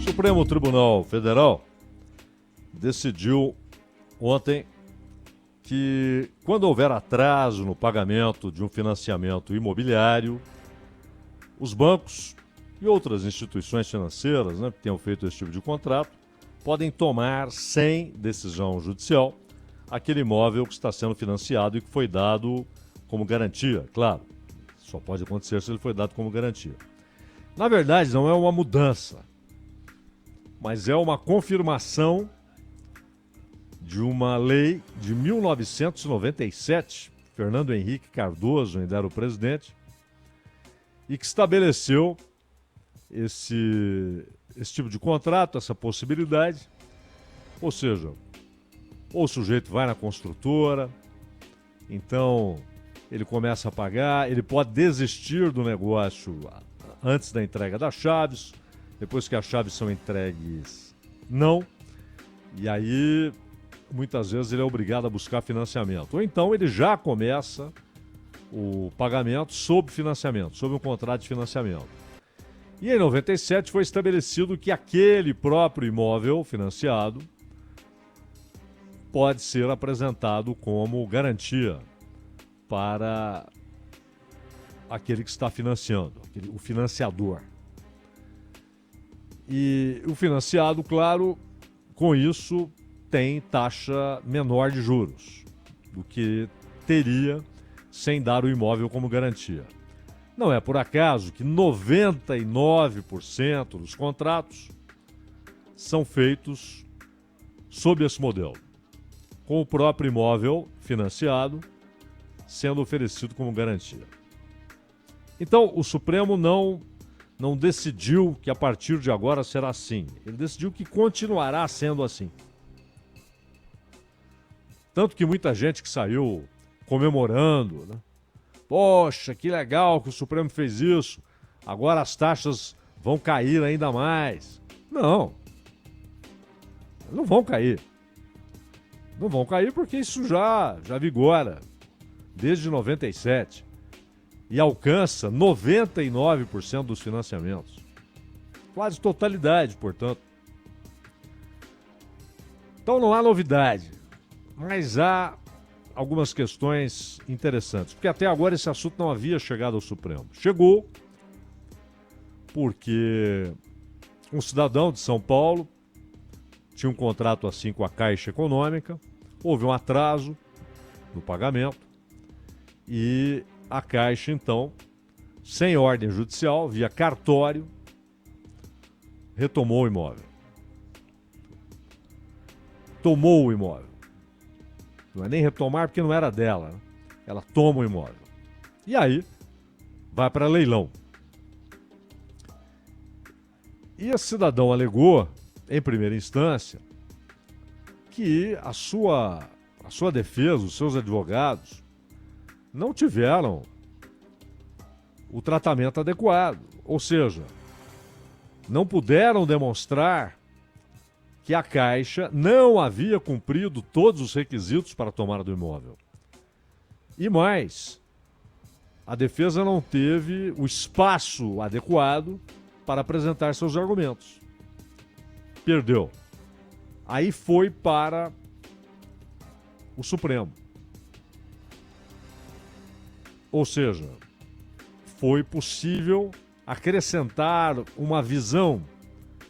Supremo Tribunal Federal decidiu ontem que, quando houver atraso no pagamento de um financiamento imobiliário, os bancos e outras instituições financeiras, que tenham feito esse tipo de contrato, podem tomar, sem decisão judicial, aquele imóvel que está sendo financiado e que foi dado como garantia. Claro, só pode acontecer se ele foi dado como garantia. Na verdade, não é uma mudança, mas é uma confirmação de uma lei de 1997, Fernando Henrique Cardoso ainda era o presidente, e que estabeleceu esse tipo de contrato, essa possibilidade. Ou seja, ou o sujeito vai na construtora, então ele começa a pagar, ele pode desistir do negócio antes da entrega das chaves, depois que as chaves são entregues, não. E aí, muitas vezes, ele é obrigado a buscar financiamento. Ou então ele já começa o pagamento sob financiamento, sob um contrato de financiamento. E em 97 foi estabelecido que aquele próprio imóvel financiado pode ser apresentado como garantia para aquele que está financiando, o financiador. E o financiado, claro, com isso tem taxa menor de juros do que teria sem dar o imóvel como garantia. Não é por acaso que 99% dos contratos são feitos sob esse modelo, com o próprio imóvel financiado sendo oferecido como garantia. Então, o Supremo não decidiu que a partir de agora será assim. Ele decidiu que continuará sendo assim. Tanto que muita gente que saiu comemorando, Poxa, que legal que o Supremo fez isso. Agora as taxas vão cair ainda mais. Não vão cair. Não vão cair porque isso já vigora desde 97 e alcança 99% dos financiamentos. Quase totalidade, portanto. Então não há novidade, mas há algumas questões interessantes, porque até agora esse assunto não havia chegado ao Supremo. Chegou porque um cidadão de São Paulo tinha um contrato assim com a Caixa Econômica, houve um atraso no pagamento e a Caixa, então, sem ordem judicial, via cartório, retomou o imóvel. Tomou o imóvel. Não é nem retomar porque não era dela. Ela toma o imóvel. E aí, vai para leilão. E esse cidadão alegou, em primeira instância, que a sua defesa, os seus advogados, não tiveram o tratamento adequado. Ou seja, não puderam demonstrar que a Caixa não havia cumprido todos os requisitos para a tomada do imóvel. E mais, a defesa não teve o espaço adequado para apresentar seus argumentos. Perdeu. Aí foi para o Supremo. Ou seja, foi possível acrescentar uma visão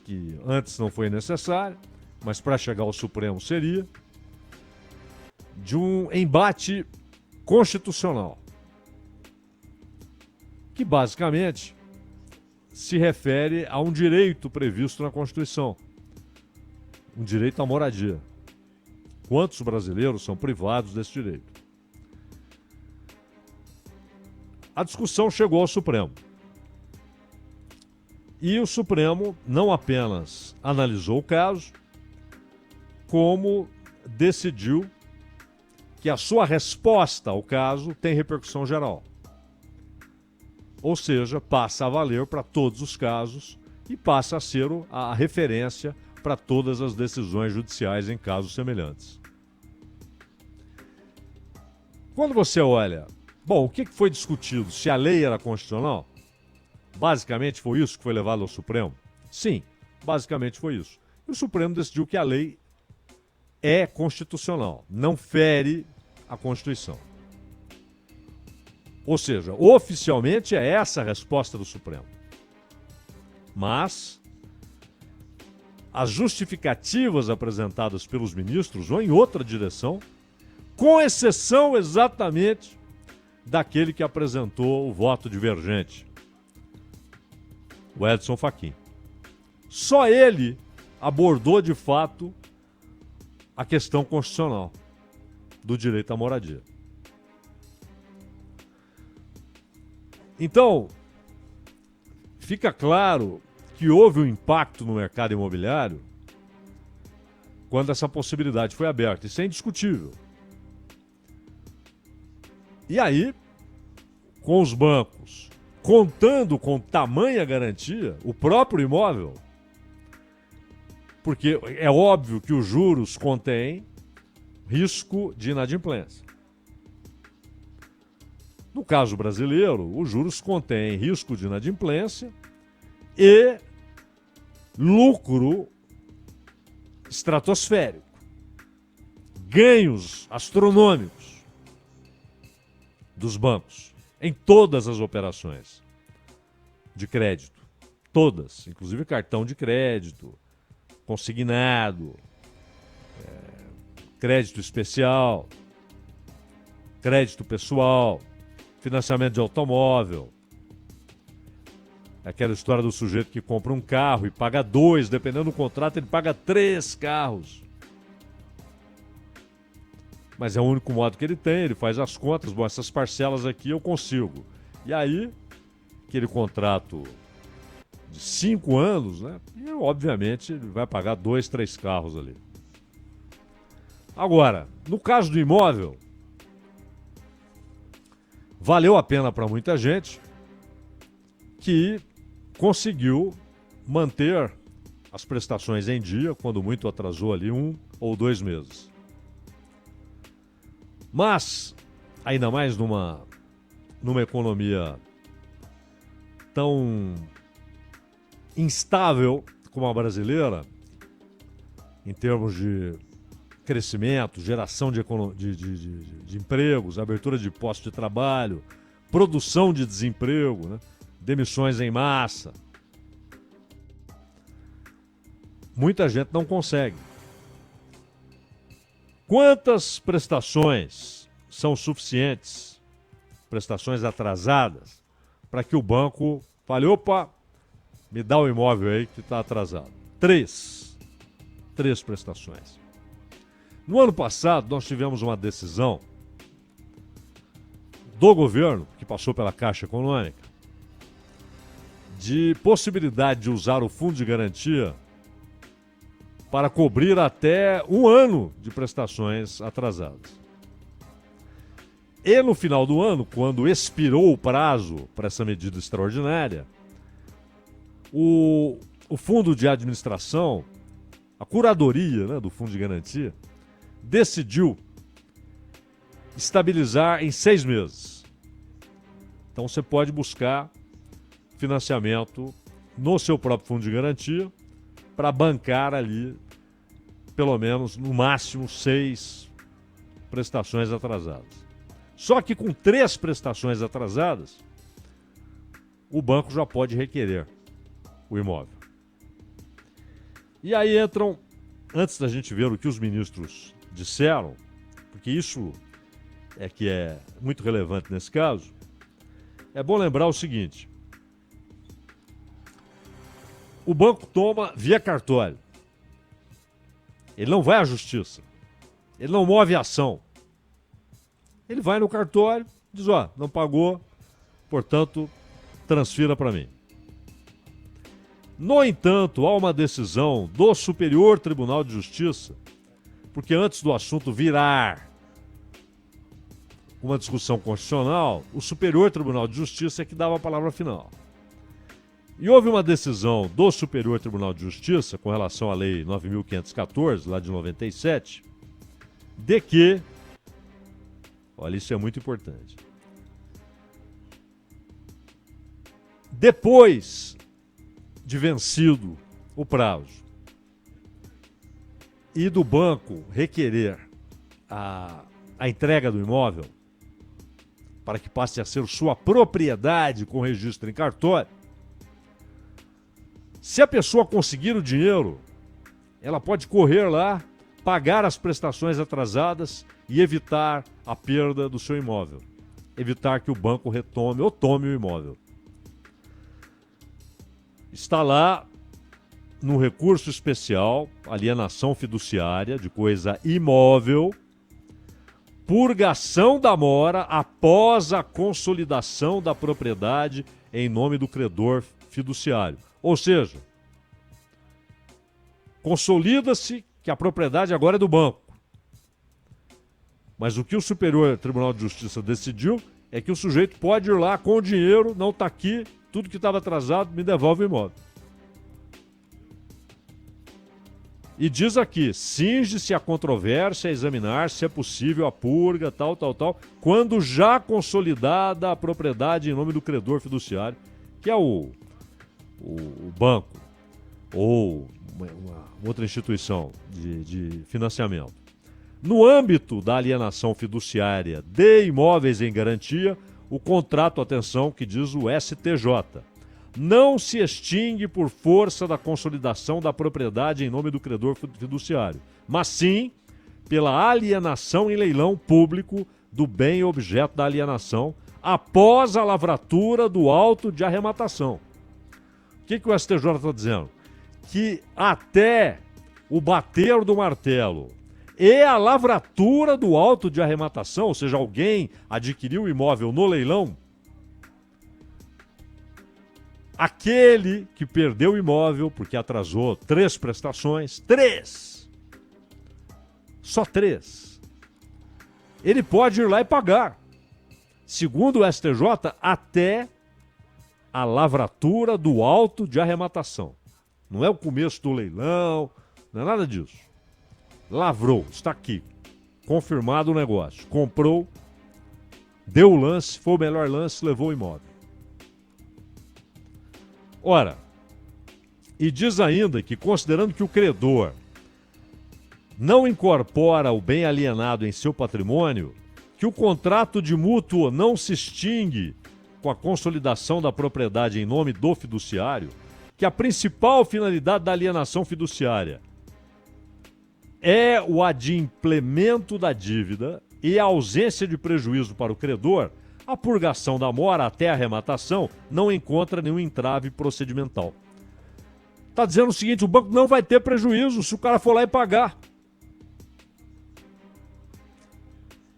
que antes não foi necessária, mas para chegar ao Supremo seria, de um embate constitucional, que basicamente se refere a um direito previsto na Constituição, um direito à moradia. Quantos brasileiros são privados desse direito? A discussão chegou ao Supremo. E o Supremo não apenas analisou o caso, como decidiu que a sua resposta ao caso tem repercussão geral. Ou seja, passa a valer para todos os casos e passa a ser a referência para todas as decisões judiciais em casos semelhantes. Quando você olha, o que foi discutido? Se a lei era constitucional? Basicamente foi isso que foi levado ao Supremo? Sim, Basicamente foi isso. E o Supremo decidiu que a lei é constitucional, não fere a Constituição. Ou seja, oficialmente é essa a resposta do Supremo. Mas as justificativas apresentadas pelos ministros vão em outra direção, com exceção exatamente daquele que apresentou o voto divergente, o Edson Fachin. Só ele abordou de fato a questão constitucional do direito à moradia. Então, fica claro que houve um impacto no mercado imobiliário quando essa possibilidade foi aberta. Isso é indiscutível. E aí, com os bancos contando com tamanha garantia, o próprio imóvel, porque é óbvio que os juros contêm risco de inadimplência. No caso brasileiro, os juros contêm risco de inadimplência e lucro estratosférico, ganhos astronômicos dos bancos em todas as operações de crédito, todas, inclusive cartão de crédito, consignado, crédito especial, crédito pessoal, financiamento de automóvel. Aquela história do sujeito que compra um carro e paga 2, dependendo do contrato, ele paga 3 carros. Mas é o único modo que ele tem, ele faz as contas, bom, essas parcelas aqui eu consigo. E aí, aquele contrato de 5 anos, né? E obviamente ele vai pagar 2, 3 carros ali. Agora, no caso do imóvel, valeu a pena para muita gente que conseguiu manter as prestações em dia, quando muito atrasou ali 1 ou 2 meses. Mas, ainda mais numa economia tão instável como a brasileira, em termos de crescimento, geração de empregos, abertura de postos de trabalho, produção de desemprego, né? Demissões em massa. Muita gente não consegue. Quantas prestações são suficientes, prestações atrasadas, para que o banco fale, opa, me dá o imóvel aí que está atrasado? 3 prestações. No ano passado, nós tivemos uma decisão do governo, que passou pela Caixa Econômica, de possibilidade de usar o fundo de garantia para cobrir até 1 ano de prestações atrasadas. E no final do ano, quando expirou o prazo para essa medida extraordinária, o fundo de administração, a curadoria, né, do fundo de garantia, decidiu estabilizar em 6 meses. Então você pode buscar financiamento no seu próprio fundo de garantia para bancar ali, pelo menos, no máximo, 6 prestações atrasadas. Só que com 3 prestações atrasadas, o banco já pode requerer o imóvel. E aí entram, antes da gente ver o que os ministros disseram, porque isso é que é muito relevante nesse caso, é bom lembrar o seguinte: o banco toma via cartório. Ele não vai à justiça. Ele não move a ação. Ele vai no cartório, diz, ó, não pagou, portanto, transfira para mim. No entanto, há uma decisão do Superior Tribunal de Justiça, porque antes do assunto virar uma discussão constitucional, o Superior Tribunal de Justiça é que dava a palavra final. E houve uma decisão do Superior Tribunal de Justiça com relação à Lei 9.514, lá de 97, de que, olha, isso é muito importante, depois de vencido o prazo e do banco requerer a entrega do imóvel para que passe a ser sua propriedade com registro em cartório, se a pessoa conseguir o dinheiro, ela pode correr lá, pagar as prestações atrasadas e evitar a perda do seu imóvel. Evitar que o banco retome ou tome o imóvel. Está lá no recurso especial, alienação fiduciária de coisa imóvel, purgação da mora após a consolidação da propriedade em nome do credor fiduciário. Ou seja, consolida-se que a propriedade agora é do banco. Mas o que o Superior Tribunal de Justiça decidiu é que o sujeito pode ir lá com o dinheiro, não está aqui, tudo que estava atrasado, me devolve o imóvel. E diz aqui, cinge-se a controvérsia a examinar se é possível a purga, tal, quando já consolidada a propriedade em nome do credor fiduciário, que é o banco ou uma outra instituição de financiamento. No âmbito da alienação fiduciária de imóveis em garantia, o contrato, atenção, que diz o STJ, não se extingue por força da consolidação da propriedade em nome do credor fiduciário, mas sim pela alienação em leilão público do bem objeto da alienação após a lavratura do auto de arrematação. O que o STJ está dizendo? Que até o bater do martelo e a lavratura do auto de arrematação, ou seja, alguém adquiriu o imóvel no leilão, aquele que perdeu o imóvel porque atrasou 3 prestações, 3, só 3, ele pode ir lá e pagar, segundo o STJ, até a lavratura do auto de arrematação. Não é o começo do leilão, não é nada disso. Lavrou, está aqui, confirmado o negócio, comprou, deu o lance, foi o melhor lance, levou o imóvel. Ora, e diz ainda que, considerando que o credor não incorpora o bem alienado em seu patrimônio, que o contrato de mútuo não se extingue com a consolidação da propriedade em nome do fiduciário, que a principal finalidade da alienação fiduciária é o adimplemento da dívida e a ausência de prejuízo para o credor, a purgação da mora até a arrematação não encontra nenhum entrave procedimental. Está dizendo o seguinte, o banco não vai ter prejuízo se o cara for lá e pagar.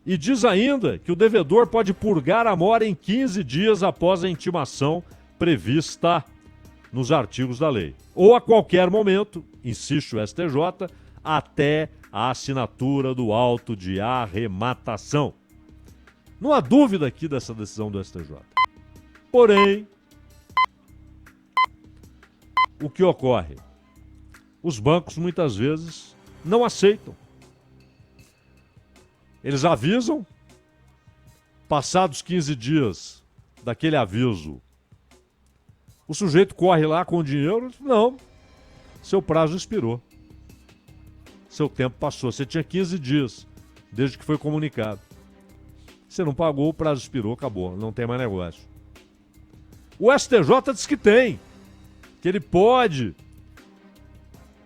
E diz ainda que o devedor pode purgar a mora em 15 dias após a intimação prevista nos artigos da lei. Ou a qualquer momento, insiste o STJ, até a assinatura do auto de arrematação. Não há dúvida aqui dessa decisão do STJ. Porém, o que ocorre? Os bancos muitas vezes não aceitam. Eles avisam, passados 15 dias daquele aviso, o sujeito corre lá com o dinheiro, não, seu prazo expirou. Seu tempo passou, você tinha 15 dias desde que foi comunicado. Você não pagou, o prazo expirou, acabou, não tem mais negócio. O STJ diz que tem, que ele pode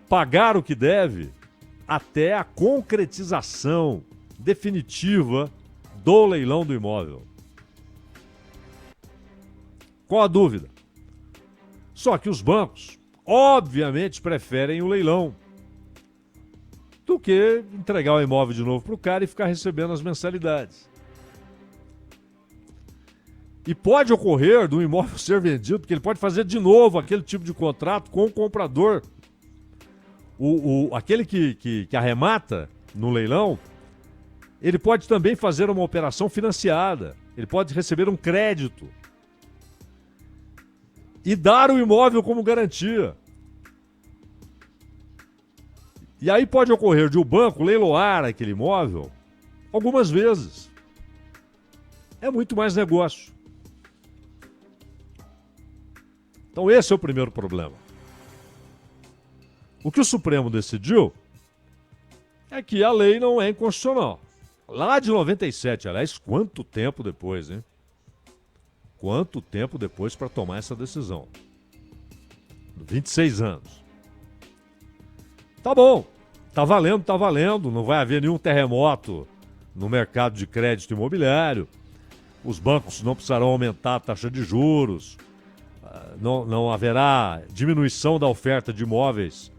pagar o que deve até a concretização definitiva do leilão do imóvel. Qual a dúvida? Só que os bancos, obviamente, preferem o leilão do que entregar o imóvel de novo para o cara e ficar recebendo as mensalidades. E pode ocorrer do imóvel ser vendido, porque ele pode fazer de novo aquele tipo de contrato com o comprador. Aquele que arremata no leilão, ele pode também fazer uma operação financiada. Ele pode receber um crédito e dar o imóvel como garantia. E aí pode ocorrer de o banco leiloar aquele imóvel algumas vezes. É muito mais negócio. Então esse é o primeiro problema. O que o Supremo decidiu é que a lei não é inconstitucional. Lá de 97, aliás, quanto tempo depois, hein? Quanto tempo depois para tomar essa decisão? 26 anos. Tá bom, tá valendo, não vai haver nenhum terremoto no mercado de crédito imobiliário, os bancos não precisarão aumentar a taxa de juros, não haverá diminuição da oferta de imóveis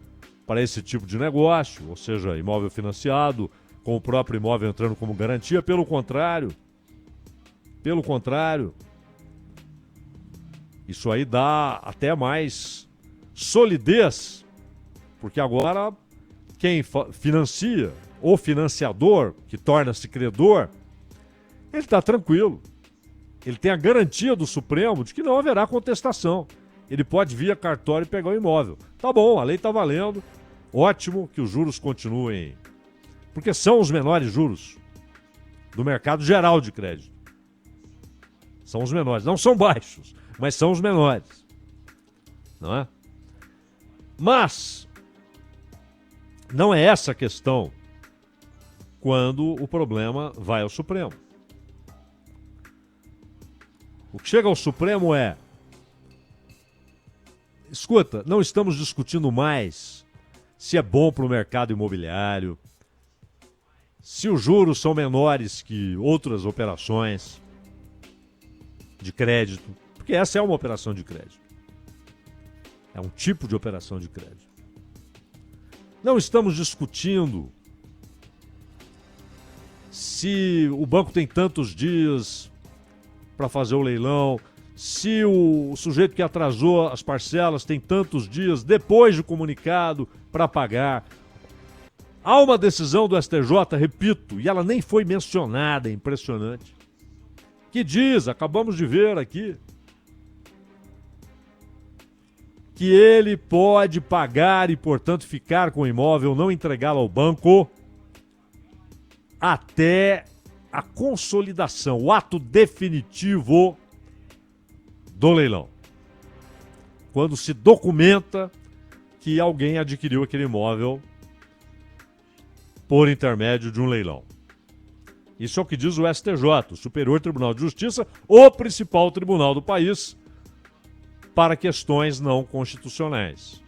para esse tipo de negócio, ou seja, imóvel financiado, com o próprio imóvel entrando como garantia. Pelo contrário, isso aí dá até mais solidez, porque agora quem financia, o financiador, que torna-se credor, ele está tranquilo. Ele tem a garantia do Supremo de que não haverá contestação. Ele pode via cartório pegar o imóvel. Tá bom, a lei está valendo. Ótimo que os juros continuem. Porque são os menores juros do mercado geral de crédito. São os menores. Não são baixos, mas são os menores. Não é? Mas não é essa a questão quando o problema vai ao Supremo. O que chega ao Supremo é: escuta, não estamos discutindo mais se é bom para o mercado imobiliário, se os juros são menores que outras operações de crédito, porque essa é uma operação de crédito. É um tipo de operação de crédito. Não estamos discutindo se o banco tem tantos dias para fazer o leilão, se o sujeito que atrasou as parcelas tem tantos dias depois do comunicado para pagar. Há uma decisão do STJ, repito, e ela nem foi mencionada, é impressionante, que diz, acabamos de ver aqui, que ele pode pagar e, portanto, ficar com o imóvel, não entregá-lo ao banco, até a consolidação, o ato definitivo do leilão. Quando se documenta que alguém adquiriu aquele imóvel por intermédio de um leilão. Isso é o que diz o STJ, o Superior Tribunal de Justiça, o principal tribunal do país para questões não constitucionais.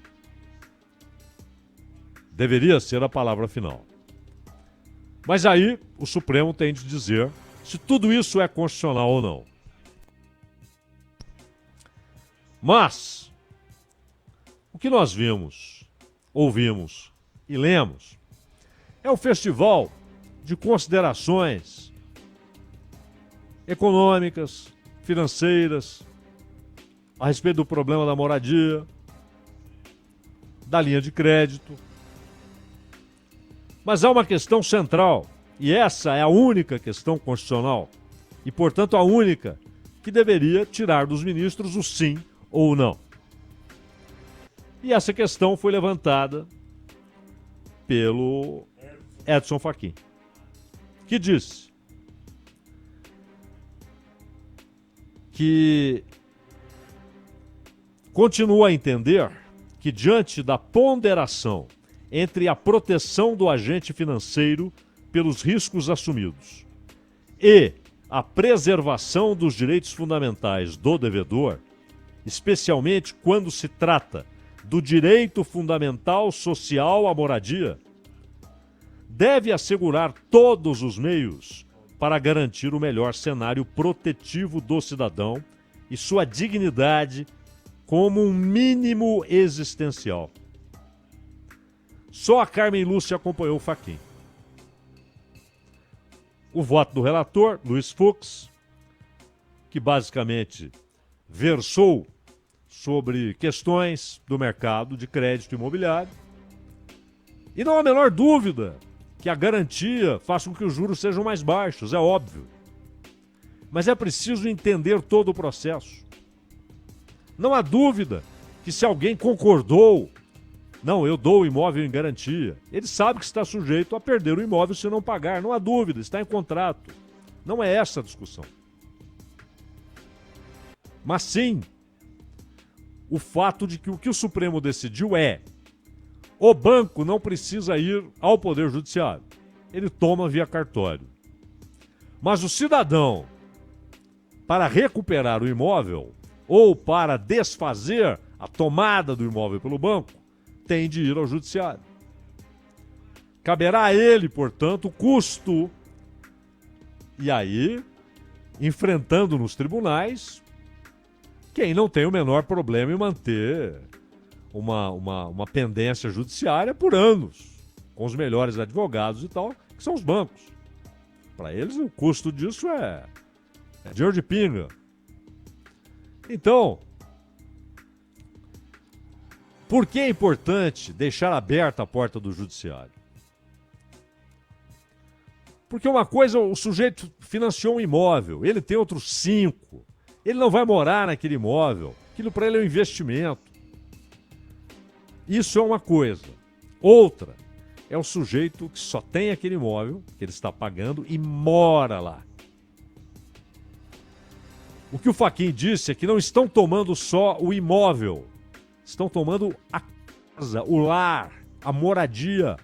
Deveria ser a palavra final. Mas aí o Supremo tem de dizer se tudo isso é constitucional ou não. Mas o que nós vimos, ouvimos e lemos é um festival de considerações econômicas, financeiras, a respeito do problema da moradia, da linha de crédito. Mas há uma questão central, e essa é a única questão constitucional, e, portanto, a única que deveria tirar dos ministros o sim ou o não. E essa questão foi levantada pelo Edson Fachin, que disse que continua a entender que, diante da ponderação entre a proteção do agente financeiro pelos riscos assumidos e a preservação dos direitos fundamentais do devedor, especialmente quando se trata do direito fundamental social à moradia, deve assegurar todos os meios para garantir o melhor cenário protetivo do cidadão e sua dignidade como um mínimo existencial. Só a Carmen Lúcia acompanhou o Fachin. O voto do relator, Luiz Fux, que basicamente versou sobre questões do mercado de crédito imobiliário. E não há a menor dúvida que a garantia faça com que os juros sejam mais baixos, é óbvio. Mas é preciso entender todo o processo. Não há dúvida que se alguém concordou, não, eu dou o imóvel em garantia, ele sabe que está sujeito a perder o imóvel se não pagar. Não há dúvida, está em contrato. Não é essa a discussão. Mas sim, o fato de que o Supremo decidiu é O banco não precisa ir ao Poder Judiciário. Ele toma via cartório. Mas o cidadão, para recuperar o imóvel ou para desfazer a tomada do imóvel pelo banco, tem de ir ao Judiciário. Caberá a ele, portanto, o custo. E aí, enfrentando nos tribunais, quem não tem o menor problema em manter uma pendência judiciária por anos, com os melhores advogados e tal, que são os bancos. Para eles, o custo disso é dinheiro de pinga. Então, por que é importante deixar aberta a porta do judiciário? Porque uma coisa, o sujeito financiou um imóvel, ele tem outros 5, ele não vai morar naquele imóvel, aquilo para ele é um investimento. Isso é uma coisa. Outra é o sujeito que só tem aquele imóvel que ele está pagando e mora lá. O que o Fachin disse é que não estão tomando só o imóvel, estão tomando a casa, o lar, a moradia,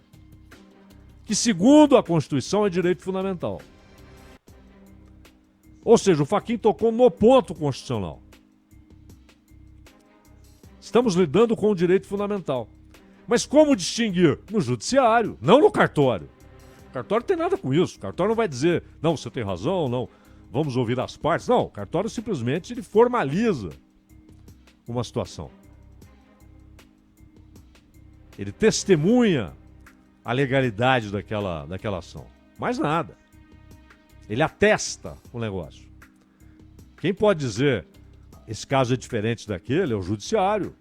que segundo a Constituição é direito fundamental. Ou seja, o Fachin tocou no ponto constitucional. Estamos lidando com o direito fundamental. Mas como distinguir? No judiciário, não no cartório. O cartório não tem nada com isso. O cartório não vai dizer, não, você tem razão, não, vamos ouvir as partes. Não, o cartório simplesmente ele formaliza uma situação. Ele testemunha a legalidade daquela ação. Mais nada. Ele atesta o negócio. Quem pode dizer esse caso é diferente daquele é o judiciário.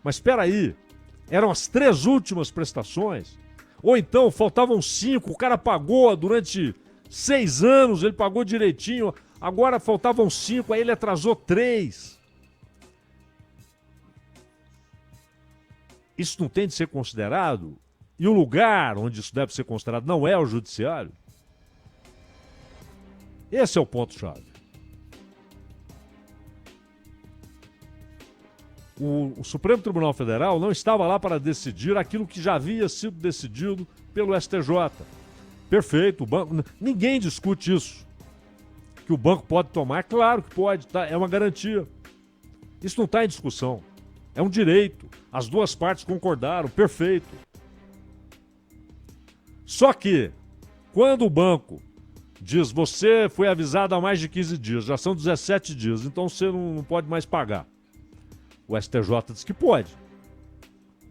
Mas espera aí, eram as 3 últimas prestações? Ou então faltavam 5, o cara pagou durante 6 anos, ele pagou direitinho, agora faltavam 5, aí ele atrasou 3. Isso não tem de ser considerado? E o lugar onde isso deve ser considerado não é o judiciário? Esse é o ponto-chave. O Supremo Tribunal Federal não estava lá para decidir aquilo que já havia sido decidido pelo STJ. Perfeito, o banco, ninguém discute isso. Que o banco pode tomar, claro que pode, tá? É uma garantia. Isso não está em discussão. É um direito. As duas partes concordaram, perfeito. Só que, quando o banco diz, você foi avisado há mais de 15 dias, já são 17 dias, então você não pode mais pagar. O STJ diz que pode.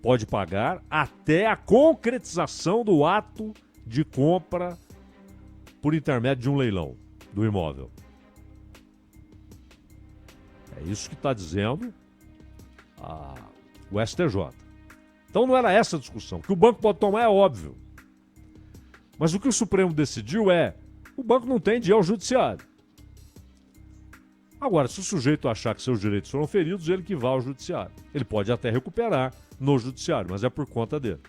Pode pagar até a concretização do ato de compra por intermédio de um leilão do imóvel. É isso que está dizendo o STJ. Então não era essa a discussão. O que o banco pode tomar é óbvio. Mas o que o Supremo decidiu é, o banco não tem de ir ao judiciário. Agora, se o sujeito achar que seus direitos foram feridos, ele que vá ao judiciário. Ele pode até recuperar no judiciário, mas é por conta dele.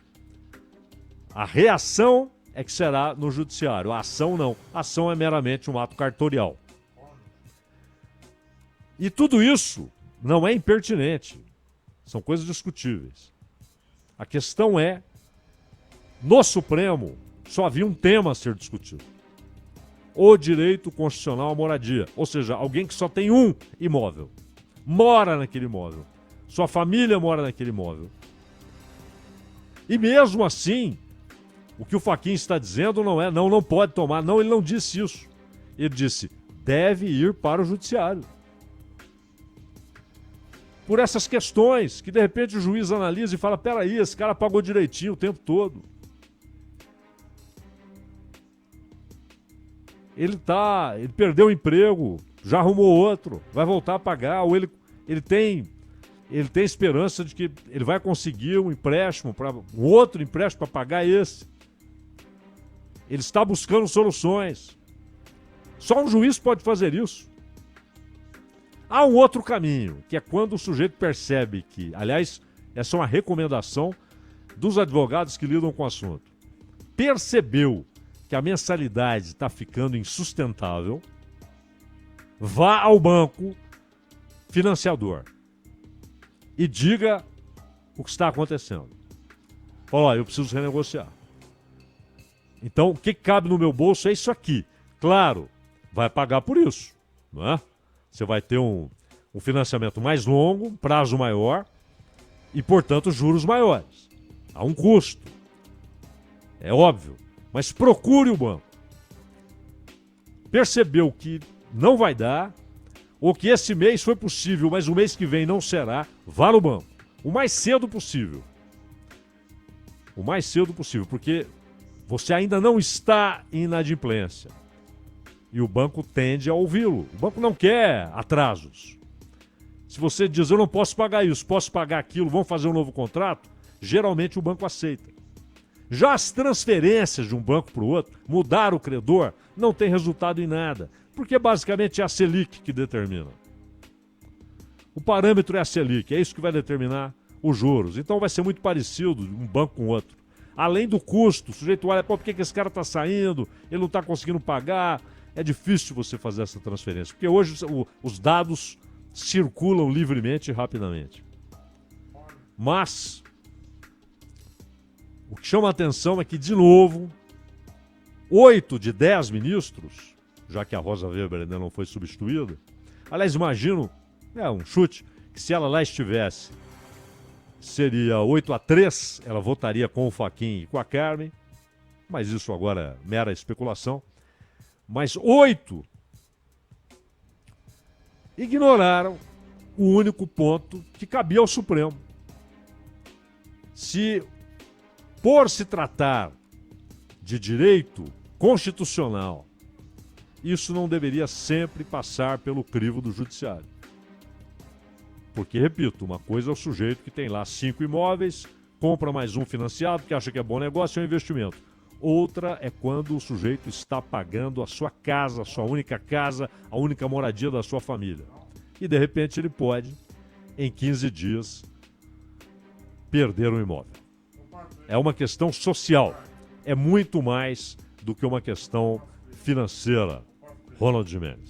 A reação é que será no judiciário. A ação não. A ação é meramente um ato cartorial. E tudo isso não é impertinente. São coisas discutíveis. A questão é, no Supremo, só havia um tema a ser discutido. O direito constitucional à moradia. Ou seja, alguém que só tem um imóvel. Mora naquele imóvel. Sua família mora naquele imóvel. E mesmo assim, o que o Fachin está dizendo não é, não pode tomar. Não, ele não disse isso. Ele disse, deve ir para o judiciário. Por essas questões, que de repente o juiz analisa e fala, peraí, esse cara pagou direitinho o tempo todo. Ele perdeu o emprego, já arrumou outro, vai voltar a pagar, ou ele tem esperança de que ele vai conseguir um empréstimo, um outro empréstimo para pagar esse. Ele está buscando soluções. Só um juiz pode fazer isso. Há um outro caminho, que é quando o sujeito percebe que, aliás, essa é uma recomendação dos advogados que lidam com o assunto. Percebeu que a mensalidade está ficando insustentável, vá ao banco financiador e diga o que está acontecendo. Fala, ó, eu preciso renegociar. Então, o que cabe no meu bolso é isso aqui. Claro, vai pagar por isso, não é? Você vai ter um financiamento mais longo, um prazo maior e, portanto, juros maiores. Há um custo. É óbvio. Mas procure o banco. Percebeu que não vai dar, ou que esse mês foi possível, mas o mês que vem não será, vá no banco. O mais cedo possível. O mais cedo possível, porque você ainda não está em inadimplência. E o banco tende a ouvi-lo. O banco não quer atrasos. Se você diz, eu não posso pagar isso, posso pagar aquilo, vamos fazer um novo contrato, geralmente o banco aceita. Já as transferências de um banco para o outro, mudar o credor, não tem resultado em nada. Porque basicamente é a Selic que determina. O parâmetro é a Selic, é isso que vai determinar os juros. Então vai ser muito parecido um banco com o outro. Além do custo, o sujeito olha, pô, por que esse cara está saindo? Ele não está conseguindo pagar. É difícil você fazer essa transferência, porque hoje os dados circulam livremente e rapidamente. Mas o que chama a atenção é que, de novo, 8 de 10 ministros, já que a Rosa Weber ainda não foi substituída, aliás, imagino, um chute, que se ela lá estivesse, seria 8-3, ela votaria com o Fachin e com a Carmen, mas isso agora é mera especulação. Mas 8 ignoraram o único ponto que cabia ao Supremo. Se, por se tratar de direito constitucional, isso não deveria sempre passar pelo crivo do judiciário. Porque, repito, uma coisa é o sujeito que tem lá 5 imóveis, compra mais um financiado, que acha que é bom negócio, é um investimento. Outra é quando o sujeito está pagando a sua casa, a sua única casa, a única moradia da sua família. E, de repente, ele pode, em 15 dias, perder um imóvel. É uma questão social. É muito mais do que uma questão financeira. Ronald Gimenez.